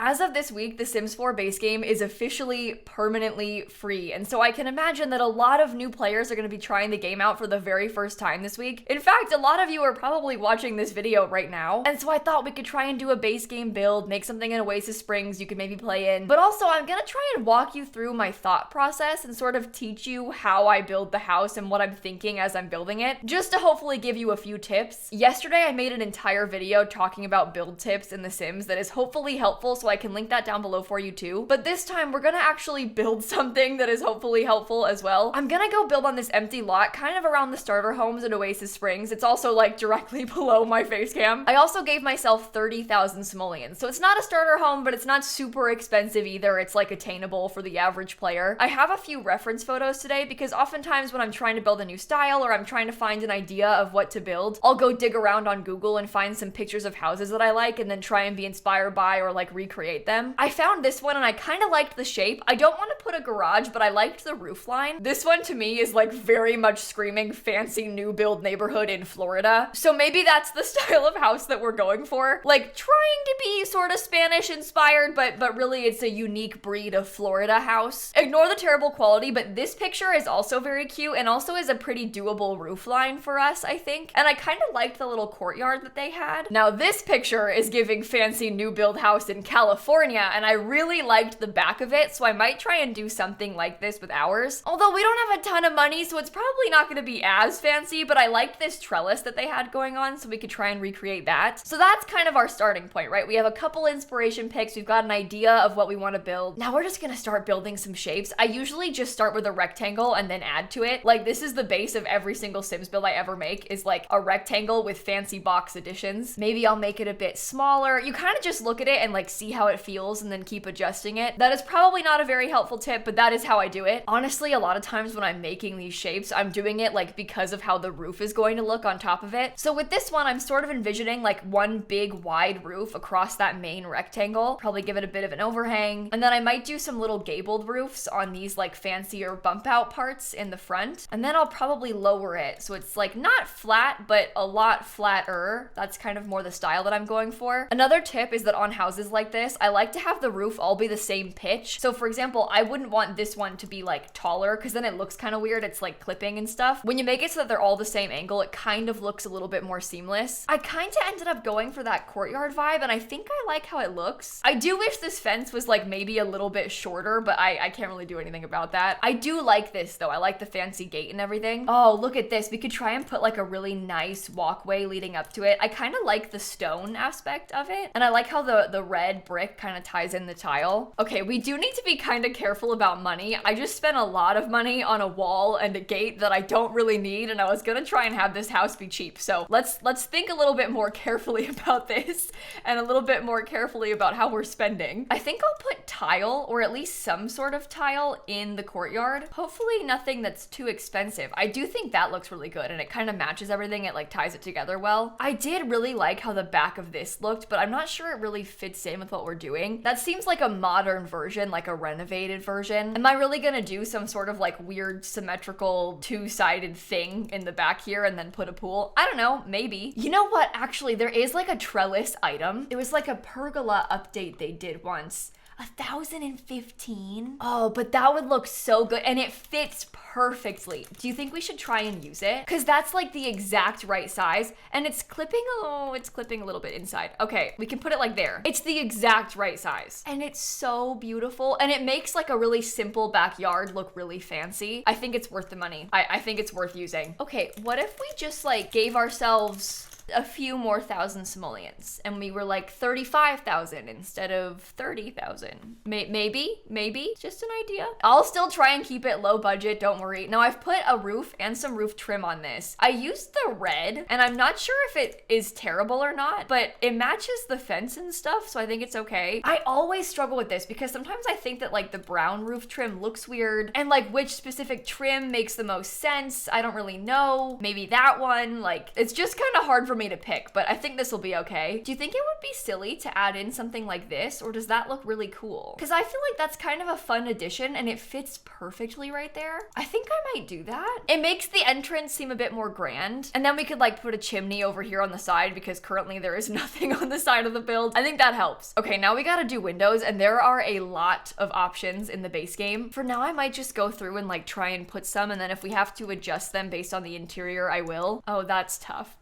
As of this week, the Sims 4 base game is officially permanently free, and so I can imagine that a lot of new players are going to be trying the game out for the very first time this week. In fact, a lot of you are probably watching this video right now, and so I thought we could try and do a base game build, make something in Oasis Springs you could maybe play in, but also I'm gonna try and walk you through my thought process and sort of teach you how I build the house and what I'm thinking as I'm building it, just to hopefully give you a few tips. Yesterday I made an entire video talking about build tips in The Sims that is hopefully helpful, so I can link that down below for you too, but this time we're gonna actually build something that is hopefully helpful as well. I'm gonna go build on this empty lot kind of around the starter homes in Oasis Springs. It's also like directly below my face cam. I also gave myself 30,000 simoleons, so it's not a starter home, but it's not super expensive either. It's like attainable for the average player. I have a few reference photos today because oftentimes when I'm trying to build a new style or I'm trying to find an idea of what to build, I'll go dig around on Google and find some pictures of houses that I like and then try and be inspired by or like recreate them. I found this one and I kind of liked the shape. I don't want to put a garage, but I liked the roof line. This one to me is like very much screaming fancy new build neighborhood in Florida. So maybe that's the style of house that we're going for. Like trying to be sort of Spanish inspired, but really it's a unique breed of Florida house. Ignore the terrible quality, but this picture is also very cute and also is a pretty doable roof line for us, I think. And I kind of liked the little courtyard that they had. Now this picture is giving fancy new build house in California, and I really liked the back of it, so I might try and do something like this with ours. Although we don't have a ton of money, so it's probably not going to be as fancy, but I liked this trellis that they had going on, so we could try and recreate that. So that's kind of our starting point, right? We have a couple inspiration picks, we've got an idea of what we want to build. Now we're just gonna start building some shapes. I usually just start with a rectangle and then add to it. Like this is the base of every single Sims build I ever make, is like a rectangle with fancy box additions. Maybe I'll make it a bit smaller. You kind of just look at it and like see how it feels and then keep adjusting it. That is probably not a very helpful tip, but that is how I do it. Honestly, a lot of times when I'm making these shapes, I'm doing it like because of how the roof is going to look on top of it. So with this one, I'm sort of envisioning like one big wide roof across that main rectangle. Probably give it a bit of an overhang. And then I might do some little gabled roofs on these like fancier bump out parts in the front. And then I'll probably lower it so it's like not flat, but a lot flatter. That's kind of more the style that I'm going for. Another tip is that on houses like this, I like to have the roof all be the same pitch. So for example, I wouldn't want this one to be like taller because then it looks kind of weird. It's like clipping and stuff. When you make it so that they're all the same angle, it kind of looks a little bit more seamless. I kind of ended up going for that courtyard vibe, and I think I like how it looks. I do wish this fence was like maybe a little bit shorter, but I can't really do anything about that. I do like this though. I like the fancy gate and everything. Oh, look at this. We could try and put like a really nice walkway leading up to it. I kind of like the stone aspect of it, and I like how the red brick kind of ties in the tile. Okay, we do need to be kind of careful about money. I just spent a lot of money on a wall and a gate that I don't really need, and I was gonna try and have this house be cheap. So let's think a little bit more carefully about this and a little bit more carefully about how we're spending. I think I'll put tile, or at least some sort of tile, in the courtyard. Hopefully nothing that's too expensive. I do think that looks really good and it kind of matches everything. It like ties it together well. I did really like how the back of this looked, but I'm not sure it really fits in with what we're doing. That seems like a modern version, like a renovated version. Am I really gonna do some sort of like weird symmetrical two-sided thing in the back here and then put a pool? I don't know, maybe. You know what? Actually, there is like a trellis item. It was like a pergola update they did once. 1,015? Oh, but that would look so good and it fits perfectly. Do you think we should try and use it? Because that's like the exact right size and it's clipping, oh, it's clipping a little bit inside. Okay, we can put it like there. It's the exact right size and it's so beautiful and it makes like a really simple backyard look really fancy. I think it's worth the money. I think it's worth using. Okay, what if we just like gave ourselves a few more thousand simoleons and we were like 35,000 instead of 30,000. Maybe just an idea. I'll still try and keep it low budget, don't worry. Now I've put a roof and some roof trim on this. I used the red and I'm not sure if it is terrible or not, but it matches the fence and stuff, so I think it's okay. I always struggle with this because sometimes I think that like the brown roof trim looks weird and like which specific trim makes the most sense. I don't really know. Maybe that one, like it's just kind of hard for me to pick, but I think this will be okay. Do you think it would be silly to add in something like this, or does that look really cool? Because I feel like that's kind of a fun addition and it fits perfectly right there. I think I might do that. It makes the entrance seem a bit more grand. And then we could like put a chimney over here on the side because currently there is nothing on the side of the build. I think that helps. Okay, now we gotta do windows, and there are a lot of options in the base game. For now, I might just go through and like try and put some, and then if we have to adjust them based on the interior, I will. Oh, that's tough.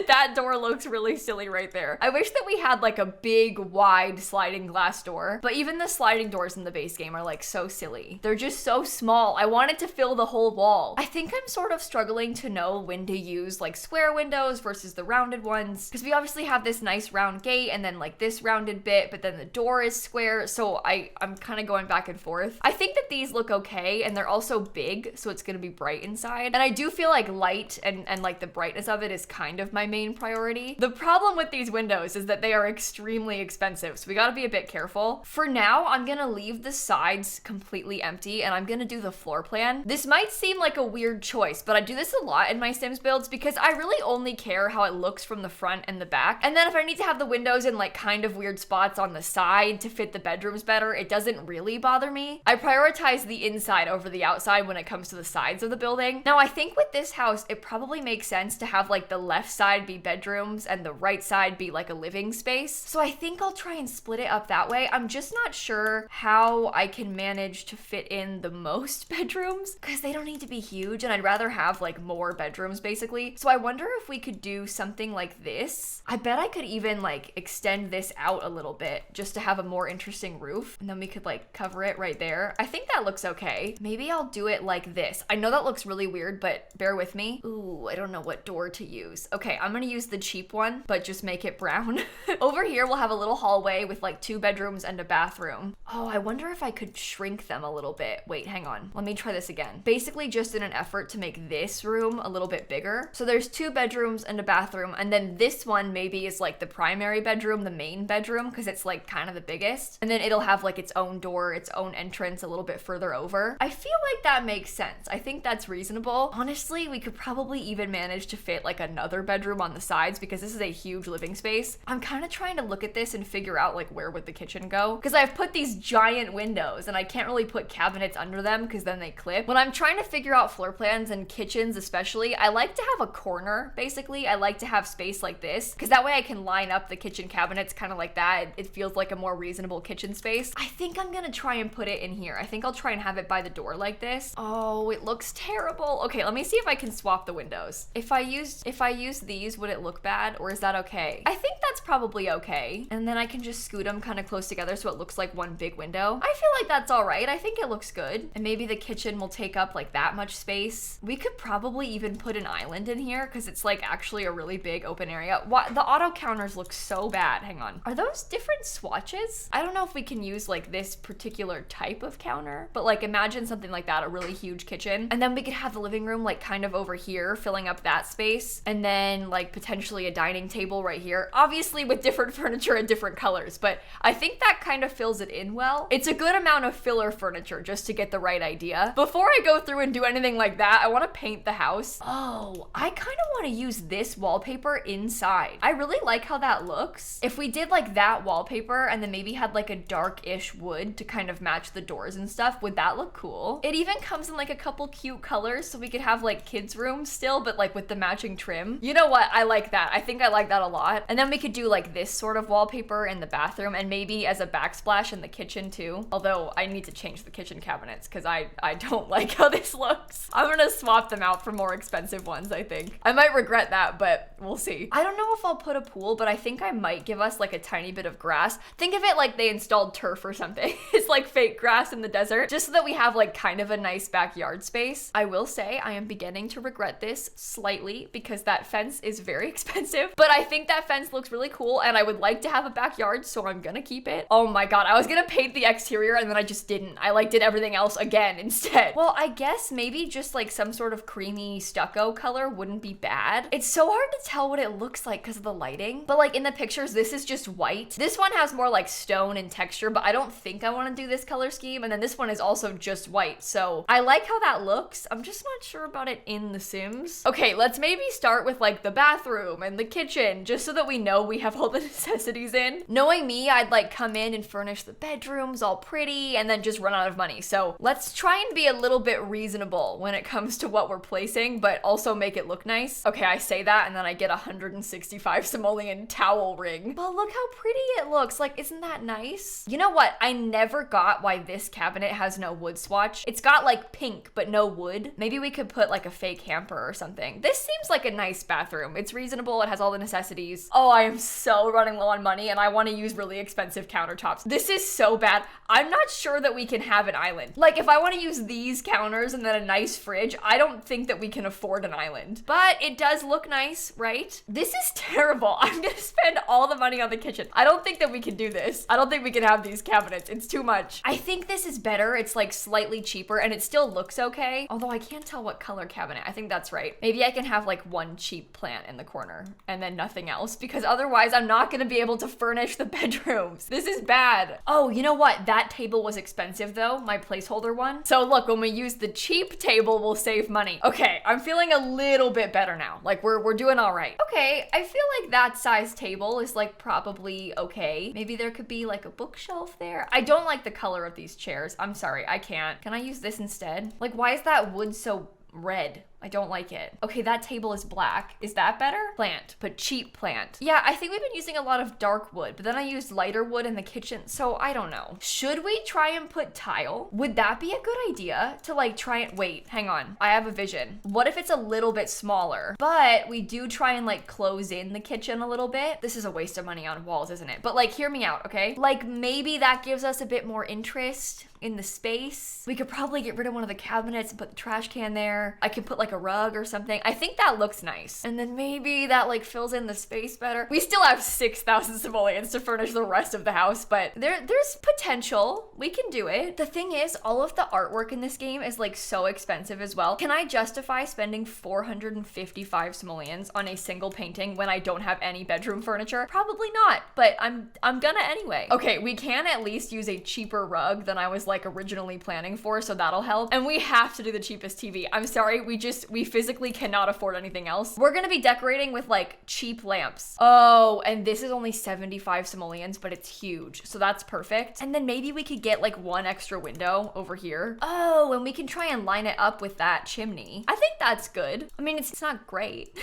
That door looks really silly right there. I wish that we had like a big, wide sliding glass door, but even the sliding doors in the base game are like so silly. They're just so small. I want it to fill the whole wall. I think I'm sort of struggling to know when to use like square windows versus the rounded ones, because we obviously have this nice round gate and then like this rounded bit, but then the door is square, so I'm kind of going back and forth. I think that these look okay, and they're also big, so it's gonna be bright inside. And I do feel like light and like the brightness of it is kind of my main priority. The problem with these windows is that they are extremely expensive, so we gotta be a bit careful. For now, I'm gonna leave the sides completely empty, and I'm gonna do the floor plan. This might seem like a weird choice, but I do this a lot in my Sims builds because I really only care how it looks from the front and the back. And then if I need to have the windows in like kind of weird spots on the side to fit the bedrooms better, it doesn't really bother me. I prioritize the inside over the outside when it comes to the sides of the building. Now, I think with this house, it probably makes sense to have like the left side be bedrooms and the right side be like a living space. So I think I'll try and split it up that way. I'm just not sure how I can manage to fit in the most bedrooms because they don't need to be huge, and I'd rather have like more bedrooms basically. So I wonder if we could do something like this. I bet I could even like extend this out a little bit just to have a more interesting roof, and then we could like cover it right there. I think that looks okay. Maybe I'll do it like this. I know that looks really weird, but bear with me. Ooh, I don't know what door to use. Okay, I'm gonna use the cheap one, but just make it brown. Over here, we'll have a little hallway with like 2 bedrooms and a bathroom. Oh, I wonder if I could shrink them a little bit. Wait, hang on. Let me try this again. Basically just in an effort to make this room a little bit bigger. So there's 2 bedrooms and a bathroom, and then this one maybe is like the primary bedroom, the main bedroom, because it's like kind of the biggest. And then it'll have like its own door, its own entrance a little bit further over. I feel like that makes sense. I think that's reasonable. Honestly, we could probably even manage to fit like another bedroom on the sides because this is a huge living space. I'm kind of trying to look at this and figure out like where would the kitchen go, because I've put these giant windows and I can't really put cabinets under them because then they clip. When I'm trying to figure out floor plans and kitchens especially, I like to have a corner basically. I like to have space like this because that way I can line up the kitchen cabinets kind of like that. It feels like a more reasonable kitchen space. I think I'm gonna try and put it in here. I think I'll try and have it by the door like this. Oh, it looks terrible. Okay, let me see if I can swap the windows. If I use these, would it look bad, or is that okay? I think that's probably okay. And then I can just scoot them kind of close together so it looks like one big window. I feel like that's all right. I think it looks good. And maybe the kitchen will take up like that much space. We could probably even put an island in here because it's like actually a really big open area. What? The auto counters look so bad. Hang on. Are those different swatches? I don't know if we can use like this particular type of counter, but like imagine something like that, a really huge kitchen. And then we could have the living room like kind of over here, filling up that space. And then like potentially a dining table right here, obviously with different furniture and different colors, but I think that kind of fills it in well. It's a good amount of filler furniture just to get the right idea. Before I go through and do anything like that, I want to paint the house. Oh, I kind of want to use this wallpaper inside. I really like how that looks. If we did like that wallpaper and then maybe had like a dark-ish wood to kind of match the doors and stuff, would that look cool? It even comes in like a couple cute colors, so we could have like kids' rooms still, but like with the matching trim. You know what? I like that. I think I like that a lot. And then we could do like this sort of wallpaper in the bathroom and maybe as a backsplash in the kitchen too. Although I need to change the kitchen cabinets because I don't like how this looks. I'm gonna swap them out for more expensive ones, I think. I might regret that, but we'll see. I don't know if I'll put a pool, but I think I might give us like a tiny bit of grass. Think of it like they installed turf or something. It's like fake grass in the desert, just so that we have like kind of a nice backyard space. I will say I am beginning to regret this slightly because that fence is very expensive, but I think that fence looks really cool and I would like to have a backyard, so I'm gonna keep it. Oh my god, I was gonna paint the exterior and then I just didn't. I like did everything else again instead. Well, I guess maybe just like some sort of creamy stucco color wouldn't be bad. It's so hard to tell what it looks like because of the lighting, but like in the pictures, this is just white. This one has more like stone and texture, but I don't think I want to want to do this color scheme. And then this one is also just white. So I like how that looks. I'm just not sure about it in The Sims. Okay, let's maybe start with like the bathroom and the kitchen, just so that we know we have all the necessities in. Knowing me, I'd like come in and furnish the bedrooms all pretty and then just run out of money. So let's try and be a little bit reasonable when it comes to what we're placing, but also make it look nice. Okay, I say that and then I get 165 simoleon towel ring. But look how pretty it looks. Like, isn't that nice? You know what? I never got why this cabinet has no wood swatch. It's got like pink, but no wood. Maybe we could put like a fake hamper or something. This seems like a nice bathroom. It's reasonable. It has all the necessities. Oh, I am so running low on money and I want to use really expensive countertops. This is so bad. I'm not sure that we can have an island. Like, if I want to use these counters and then a nice fridge, I don't think that we can afford an island. But it does look nice, right? This is terrible. I'm gonna spend all the money on the kitchen. I don't think that we can do this. I don't think we can have these cabinets. It's too much. I think this is better. It's like slightly cheaper and it still looks okay. Although I can't tell what color cabinet. I think that's right. Maybe I can have like one cheap plant in the corner and then nothing else, because otherwise I'm not gonna be able to furnish the bedrooms. This is bad. Oh, you know what? That table was expensive though, my placeholder one. So look, when we use the cheap table, we'll save money. Okay, I'm feeling a little bit better now. Like we're doing all right. Okay, I feel like that size table is like probably okay. Maybe there could be like a bookshelf there. I don't like the color of these chairs. I'm sorry, I can't. Can I use this instead? Like, why is that wood so red? I don't like it. Okay, that table is black. Is that better? Plant, but cheap plant. Yeah, I think we've been using a lot of dark wood, but then I used lighter wood in the kitchen, so I don't know. Should we try and put tile? Would that be a good idea to like try and, wait, hang on. I have a vision. What if it's a little bit smaller, but we do try and like close in the kitchen a little bit? This is a waste of money on walls, isn't it? But like, hear me out, okay? Like maybe that gives us a bit more interest in the space. We could probably get rid of one of the cabinets and put the trash can there. I could put like a rug or something. I think that looks nice. And then maybe that like fills in the space better. We still have 6,000 simoleons to furnish the rest of the house, but there's potential. We can do it. The thing is, all of the artwork in this game is like so expensive as well. Can I justify spending 455 simoleons on a single painting when I don't have any bedroom furniture? Probably not, but I'm gonna anyway. Okay, we can at least use a cheaper rug than I was like originally planning for, so that'll help. And we have to do the cheapest TV. I'm sorry, we physically cannot afford anything else. We're gonna be decorating with like cheap lamps. Oh, and this is only 75 simoleons, but it's huge, so that's perfect. And then maybe we could get like one extra window over here. Oh, and we can try and line it up with that chimney. I think that's good. I mean, it's not great,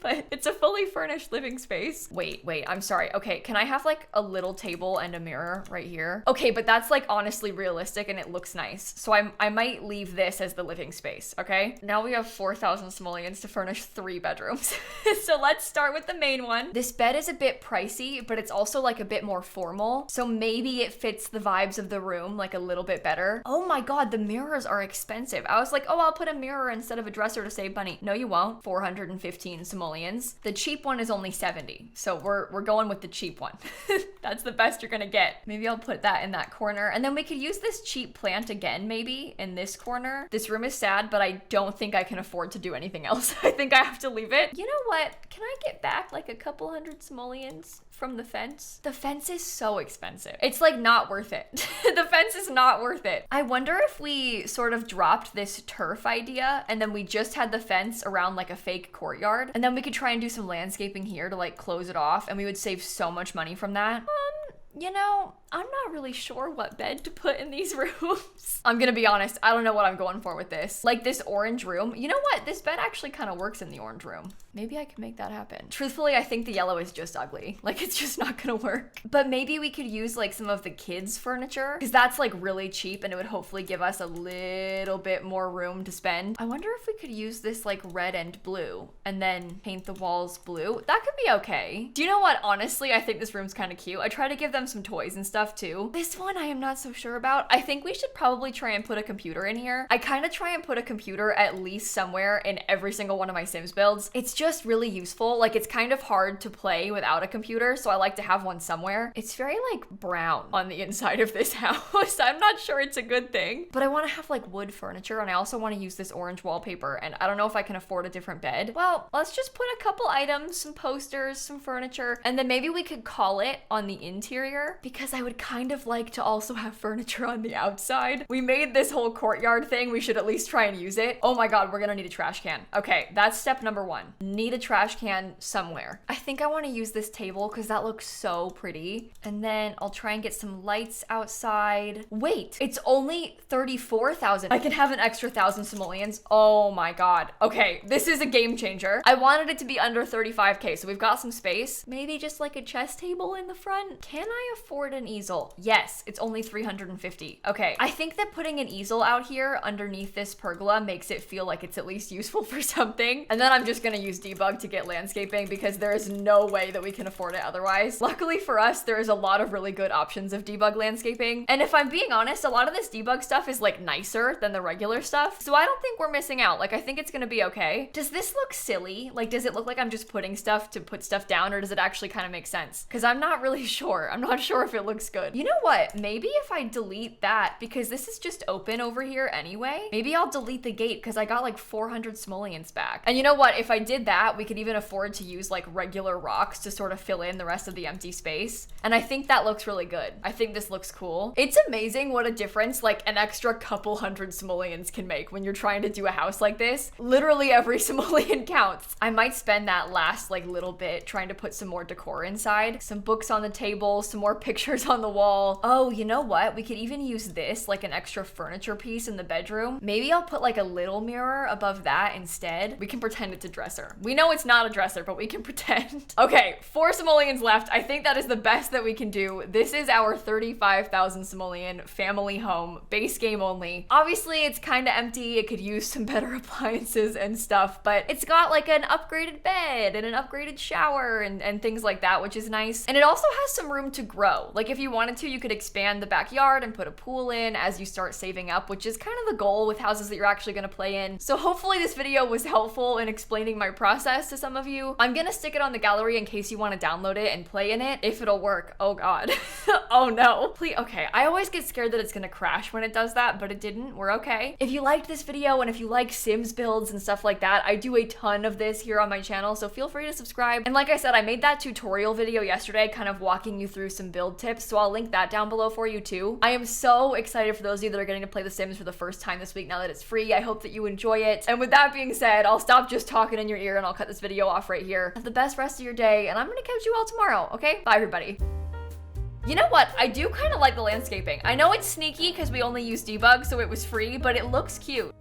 but it's a fully furnished living space. Wait, I'm sorry. Okay, can I have like a little table and a mirror right here? Okay, but that's like honestly realistic and it looks nice. So I might leave this as the living space, okay? Now we have 4,000 simoleons to furnish 3 bedrooms. So let's start with the main one. This bed is a bit pricey, but it's also like a bit more formal. So maybe it fits the vibes of the room like a little bit better. Oh my God, the mirrors are expensive. I was like, oh, I'll put a mirror instead of a dresser to save money. No, you won't. 415 simoleons. The cheap one is only 70. So we're going with the cheap one. That's the best you're gonna get. Maybe I'll put that in that corner. And then we could use this cheap plant again, maybe in this corner. This room is sad, but I don't think I can afford to do anything else. I think I have to leave it. You know what? Can I get back like a couple hundred simoleons from the fence? The fence is so expensive. It's like not worth it. The fence is not worth it. I wonder if we sort of dropped this turf idea and then we just had the fence around like a fake courtyard, and then we could try and do some landscaping here to like close it off, and we would save so much money from that. You know, I'm not really sure what bed to put in these rooms. I'm gonna be honest, I don't know what I'm going for with this. Like this orange room, you know what? This bed actually kind of works in the orange room. Maybe I can make that happen. Truthfully, I think the yellow is just ugly. Like it's just not gonna work. But maybe we could use like some of the kids' furniture, because that's like really cheap and it would hopefully give us a little bit more room to spend. I wonder if we could use this like red and blue and then paint the walls blue. That could be okay. Do you know what? Honestly, I think this room's kind of cute. I try to give them some toys and stuff too. This one I am not so sure about. I think we should probably try and put a computer in here. I kind of try and put a computer at least somewhere in every single one of my Sims builds. It's just really useful. Like it's kind of hard to play without a computer, so I like to have one somewhere. It's very like brown on the inside of this house. I'm not sure it's a good thing, but I want to have like wood furniture, and I also want to use this orange wallpaper, and I don't know if I can afford a different bed. Well, let's just put a couple items, some posters, some furniture, and then maybe we could call it on the interior, because I would kind of like to also have furniture on the outside. We made this whole courtyard thing. We should at least try and use it. Oh my God, we're gonna need a trash can. Okay, that's step number one. Need a trash can somewhere. I think I want to use this table because that looks so pretty. And then I'll try and get some lights outside. Wait, it's only 34,000. I can have an extra 1,000 simoleons. Oh my God. Okay, this is a game changer. I wanted it to be under 35K, so we've got some space. Maybe just like a chess table in the front. Can I afford an easel? Yes, it's only 350. Okay, I think that putting an easel out here underneath this pergola makes it feel like it's at least useful for something. And then I'm just gonna use debug to get landscaping because there is no way that we can afford it otherwise. Luckily for us, there is a lot of really good options of debug landscaping. And if I'm being honest, a lot of this debug stuff is like nicer than the regular stuff. So I don't think we're missing out. Like, I think it's gonna be okay. Does this look silly? Like, does it look like I'm just putting stuff to put stuff down, or does it actually kind of make sense? Because I'm not really sure. I'm not sure if it looks good. You know what? Maybe if I delete that, because this is just open over here anyway, maybe I'll delete the gate because I got like 400 simoleons back. And you know what? If I did that, we could even afford to use like regular rocks to sort of fill in the rest of the empty space. And I think that looks really good. I think this looks cool. It's amazing what a difference like an extra couple hundred simoleons can make when you're trying to do a house like this. Literally every simoleon counts. I might spend that last like little bit trying to put some more decor inside. Some books on the table, some more pictures on the wall. Oh, you know what? We could even use this like an extra furniture piece in the bedroom. Maybe I'll put like a little mirror above that instead. We can pretend it's a dresser. We know it's not a dresser, but we can pretend. Okay, 4 simoleons left. I think that is the best that we can do. This is our 35,000 simoleon family home, base game only. Obviously, it's kind of empty. It could use some better appliances and stuff, but it's got like an upgraded bed and an upgraded shower and things like that, which is nice. And it also has some room to grow. Like if you wanted to, you could expand the backyard and put a pool in as you start saving up, which is kind of the goal with houses that you're actually going to play in. So hopefully this video was helpful in explaining my process to some of you. I'm gonna stick it on the gallery in case you want to download it and play in it, if it'll work. Oh God. Oh no. Please. Okay, I always get scared that it's gonna crash when it does that, but it didn't. We're okay. If you liked this video and if you like Sims builds and stuff like that, I do a ton of this here on my channel, so feel free to subscribe. And like I said, I made that tutorial video yesterday kind of walking you through some build tips, so I'll link that down below for you too. I am so excited for those of you that are getting to play The Sims for the first time this week now that it's free. I hope that you enjoy it. And with that being said, I'll stop just talking in your ear and I'll cut this video off right here. Have the best rest of your day, and I'm gonna catch you all tomorrow, okay? Bye, everybody. You know what? I do kind of like the landscaping. I know it's sneaky because we only use debug, so it was free, but it looks cute.